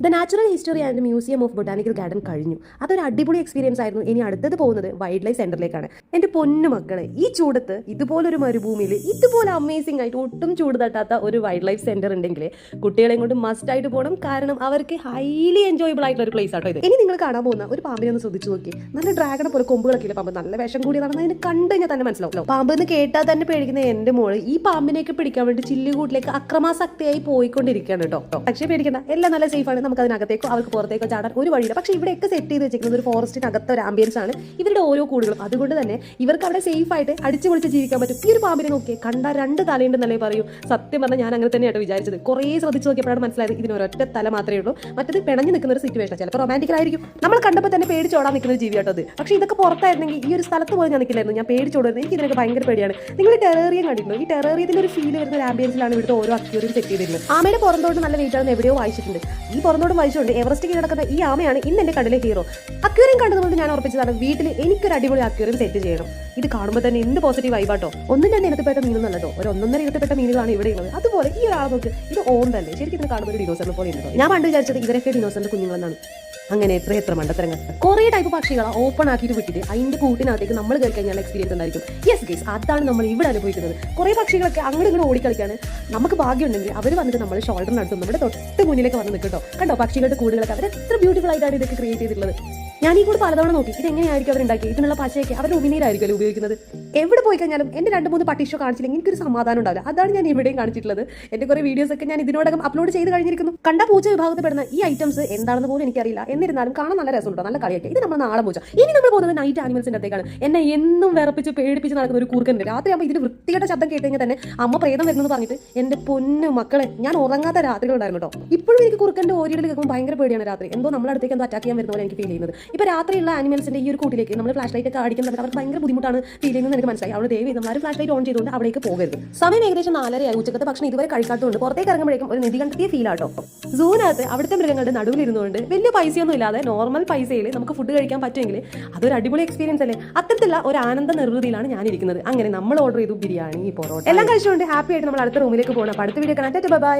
The natural history and museum of botanical garden കഴിഞ്ഞു. അതൊരു അടിപൊളി എക്സ്പീരിയൻസ് ആയിരുന്നു. ഇനി അടുത്തത് പോകുന്നത് വൈൽഡ് ലൈഫ് സെന്ററിലേക്കാണ്. എൻ്റെ പൊന്നു മക്കളെ, ഈ ചൂടത്ത് ഇതുപോലൊരു മരുഭൂമിയിൽ ഇതുപോലെ അമേസിംഗ് ആയിട്ട് ഒട്ടും ചൂട് തട്ടാത്ത ഒരു വൈൽഡ് ലൈഫ് സെന്റർ ഉണ്ടെങ്കിൽ കുട്ടികളെയും കൊണ്ട് മസ്റ്റ് ആയിട്ട് പോകണം. കാരണം അവർക്ക് ഹൈലി എൻജോയബിൾ ആയിട്ടുള്ള ഒരു പ്ലേസ് ആട്ടോ ഇത്. ഇനി നിങ്ങൾ കാണാൻ പോകുന്ന ഒരു പാമ്പിനെ ഒന്ന് ശ്രദ്ധിച്ചു നോക്കി. നല്ല ഡ്രാഗണെ പോലെ കൊമ്പുകളൊക്കെ ഇല്ല പാമ്പ്, നല്ല വിഷം കൂടിയതാണെന്ന് അതിന് കണ്ടു കഴിഞ്ഞാൽ തന്നെ മനസ്സിലാവും. പാമ്പ് എന്ന് കേട്ടാൽ തന്നെ പേടിക്കുന്ന എൻ്റെ മോള് ഈ പാമ്പിനെയൊക്കെ പിടിക്കാൻ വേണ്ടി ചില്ലുകൂട്ടിലേക്ക് അക്രമാസക്തിയായി പോയിക്കൊണ്ടിരിക്കുകയാണ് കേട്ടോ. പക്ഷേ പേടിക്കണ്ട, എല്ലാം നല്ല സേഫ് ആണ്. നമുക്ക് അതിനകത്തേക്കോ അവർക്ക് പുറത്തേക്കോ ചാടാൻ ഒരു വഴിയില്ല. പക്ഷേ ഇവിടെയൊക്കെ സെറ്റ് ചെയ്ത് വെച്ചിരിക്കുന്നത് ഒരു ഫോറസ്റ്റിനകത്ത ഒരു ആംബിയൻസ് ആണ് ഇവരുടെ ഓരോ കൂടുകളും. അതുകൊണ്ട് തന്നെ ഇവർക്ക് അവിടെ സേഫ് ആയിട്ട് അടിച്ചു പൊളിച്ച് ജീവിക്കാൻ പറ്റും. ഈ ഒരു പാമ്പിനെ നോക്കിയേ, കണ്ട രണ്ട് തലയുണ്ടെന്നല്ലേ പറയൂ. സത്യം പറഞ്ഞാൽ ഞാൻ അങ്ങനെ തന്നെയായിട്ട് വിചാരിച്ചത്. കുറേ ശ്രദ്ധിച്ച് നോക്കിയപ്പോഴാണ് മനസ്സിലായത് ഇതിന് ഒരൊറ്റ തല മാത്രമേ ഉള്ളൂ. മറ്റത് പിണഞ്ഞു നിൽക്കുന്ന ഒരു സിറ്റുവേഷൻ, ചിലപ്പോൾ റൊമാൻറ്റിക്കലായിരിക്കും. നമ്മൾ കണ്ടപ്പോൾ തന്നെ പേടിച്ചോടാൻ നിൽക്കുന്ന ഒരു ജീവിയാട്ടോ അത്. പക്ഷേ ഇതൊക്കെ പുറത്തായിരുന്നെങ്കിൽ ഈ ഒരു സ്ഥലത്ത് പോലും ഞാൻ നിൽക്കില്ലായിരുന്നു. ഞാൻ പേടിച്ചോടുന്നത്. എനിക്ക് ഇതിനൊക്കെ ഭയങ്കര പേടിയാണ്. നിങ്ങൾ ടെറേറിയം കണ്ടിട്ടുണ്ടോ? ഈ ടെറേറിയത്തിന്റെ ഒരു ഫീൽ വരുന്ന ഒരു ആംബിയൻസിലാണ് ഇവിടുത്തെ ഓരോ അക്വേറിയം സെറ്റ് ചെയ്തിരുന്നത്. ആമയുടെ പുറന്തോട്ട് നല്ല വെയിറ്റ് ആണെന്ന് എവിടെയോ വായിച്ചിട്ടുണ്ട്. ഈ പുറന്തോട്ട് വായിച്ചുകൊണ്ട് എവറസ്റ്റ് കീഴടക്കുന്ന ഈ ആമയാണ് ഇന്ന് എൻ്റെ കടയിലെ ഹീറോ. അക്വേറിയം കണ്ടതുകൊണ്ട് ഞാൻ ഉറപ്പിച്ചതാണ് വീട്ടിൽ എനിക്കൊരു അടിപൊളി അക്വേറിയം സെറ്റ് ചെയ്യണം. ഇത് കാണുമ്പോൾ തന്നെ എന്ത് പോസിറ്റീവ് വൈബാട്ടോ. ഒന്നും രണ്ട് ഇനത്തിൽപ്പെട്ട മീനൊന്നല്ലോ, ഒരു ഒന്നൊന്നര ഇനത്തിൽപ്പെട്ട മീനുകളാണ് ഇവിടെ ഉള്ളത്. അതുപോലെ ഈ ഒരാൾ നോക്ക്, ഇത് ഓന്തല്ലേ, ശരിക്കും ഇതിന് കാണുമ്പോൾ ഒരു ഡിനോസറിനെ പോലെ ഉണ്ടോ. ഞാൻ പണ്ട് വിചാരിച്ചത് ഇവരൊക്കെ ഡിനോസറിന്റെ കുഞ്ഞുങ്ങളെന്നാണ്. അങ്ങനെ എത്ര മണ്ടത്തരങ്ങൾ. കുറേ ടൈപ്പ് പക്ഷികളെ ഓപ്പൺ ആക്കിയിട്ട് വിട്ടിട്ട് അതിന്റെ കൂട്ടിനകത്തേക്ക് നമ്മൾ കയറി കഴിഞ്ഞാൽ എക്സ്പീരിയൻസ് ഉണ്ടായിരിക്കും. യെസ് ഗൈസ്, അതാണ് നമ്മൾ ഇവിടെ അനുഭവിക്കുന്നത്. കുറേ പക്ഷികളൊക്കെ അങ്ങോട്ട് ഇങ്ങോട്ട് ഓടിക്കളിക്കാണ്. നമുക്ക് ഭാഗ്യമുണ്ടെങ്കിൽ അവർ വന്നിട്ട് നമ്മൾ ഷോൾഡറിനടുത്ത് നമ്മുടെ തൊട്ട് മുന്നിലേക്ക് വന്ന് നിൽക്കട്ടോ. കണ്ടോ പക്ഷികളുടെ കൂടുകളൊക്കെ അവർ എത്ര ബ്യൂട്ടിഫുൾ ആയിട്ടാണ് ഇതൊക്കെ ക്രിയേറ്റ് ചെയ്തിട്ടുള്ളത്. ഞാൻ ഈ കൂടെ പലതവണ നോക്കി ഇത് എങ്ങനെയായിരിക്കും അവരുണ്ടാക്കി. ഇതിനുള്ള പശയൊക്കെ അവരുടെ ഉമിനീരായിരിക്കുമല്ലോ ഉപയോഗിക്കുന്നത്. എവിടെ പോയി കഴിഞ്ഞാലും എൻ്റെ 2-3 പട്ടിഷോ കാണിച്ചില്ലെങ്കിൽ എനിക്കൊരു സമാധാനം ഉണ്ടാവില്ല. അതാണ് ഞാൻ ഇവിടെയും കാണിച്ചിട്ടുള്ളത്. എൻ്റെ കുറേ വീഡിയോസ് ഒക്കെ ഞാൻ ഇതിനോടകം അപ്ലോഡ് ചെയ്ത് കഴിഞ്ഞിരിക്കുന്നു. കണ്ട പൂച്ച വിഭാഗത്തിൽപ്പെടുന്ന ഈ ഐറ്റംസ് എന്താണെന്ന് പോലും എനിക്കറിയില്ല. എന്നിരുന്നാലും കാണാൻ നല്ല രസമുണ്ടോ, നല്ല കളിയൊക്കെ. ഇത് നമ്മൾ നാളെ പൂച്ച. ഇനി നമ്മൾ പോകുന്നത് നൈറ്റ് ആനിമൽസിൻ്റെ അടുത്തേക്കാണ്. എന്നെ എന്നും വിറപ്പിച്ച് പേടിപ്പിച്ച് നടക്കുന്ന ഒരു കൂർക്കനുണ്ട്. രാത്രിയാകുമ്പോൾ ഇതിന് വൃത്തികെട്ട ശബ്ദം കേട്ട് കഴിഞ്ഞാൽ തന്നെ അമ്മ പ്രേതം വരുന്നെന്ന് പറഞ്ഞിട്ട് എൻ്റെ പൊന്നു മക്കളെ ഞാൻ ഉറങ്ങാത്ത രാത്രികളുണ്ടായിരുന്നു കേട്ടോ. ഇപ്പോഴും എനിക്ക് കുറുക്കൻ്റെ ഓരിയിൽ കേൾക്കുമ്പോൾ ഭയങ്കര പേടിയാണ് രാത്രി. എന്തോ നമ്മുടെ അടുത്തേക്ക് എന്തോ അറ്റാക്ക് ചെയ്യാൻ വരുന്ന പോലെ എനിക്ക് ഫീൽ ചെയ്യുന്നത്. ഇപ്പോൾ രാത്രിയുള്ള ആനിമൽസിൻ്റെ ഈ ഒരു കൂട്ടിലേക്ക് നമ്മൾ ഫ്ലാഷ് ലൈറ്റ് ഒക്കെ അടിക്കുന്ന സമയത്ത് അവർക്ക് ഭയങ്കര ബുദ്ധിമുട്ടാണ് ഫീൽ ചെയ്യുന്നത് എനിക്ക് മനസ്സിലായി. അവിടെ ദയവ് നമ്മൾ ഫ്ലാഷ് ലൈറ്റ് ഓൺ ചെയ്തുകൊണ്ട് അവിടേക്ക് പോകരുത്. സമയം ഏകദേശം 4:30 ഉച്ചക്കത്തെ ഭക്ഷണം ഇതുവരെ കഴിക്കാത്തതുകൊണ്ട് പുറത്തേക്ക് ഇറങ്ങുമ്പോഴേക്കും ഒരു നിധി കണ്ടെത്തിയ ഫീൽ ആട്ടോ. സൂവിനകത്ത് അവിടുത്തെ മൃഗങ്ങളുടെ നടുവിലിരുന്നുകൊണ്ട് വലിയ പൈസയൊന്നും ഇല്ലാതെ നോർമൽ പൈസയിൽ നമുക്ക് ഫുഡ് കഴിക്കാൻ പറ്റുമെങ്കിൽ അതൊരു അടിപൊളി എക്സ്പീരിയൻസ് അല്ലേ. അത്തരത്തിലുള്ള ഒരു ആനന്ദ നിർവൃതിയിലാണ് ഞാനിരിക്കുന്നത്. അങ്ങനെ നമ്മൾ ഓർഡർ ചെയ്തു ബിരിയാണി, പൊറോട്ട എല്ലാം കഴിച്ചുകൊണ്ട് ഹാപ്പി ആയിട്ട് നമ്മൾ അടുത്ത റൂമിലേക്ക് പോകണം. അടുത്ത വീഡിയോ കാണാൻ ബൈ.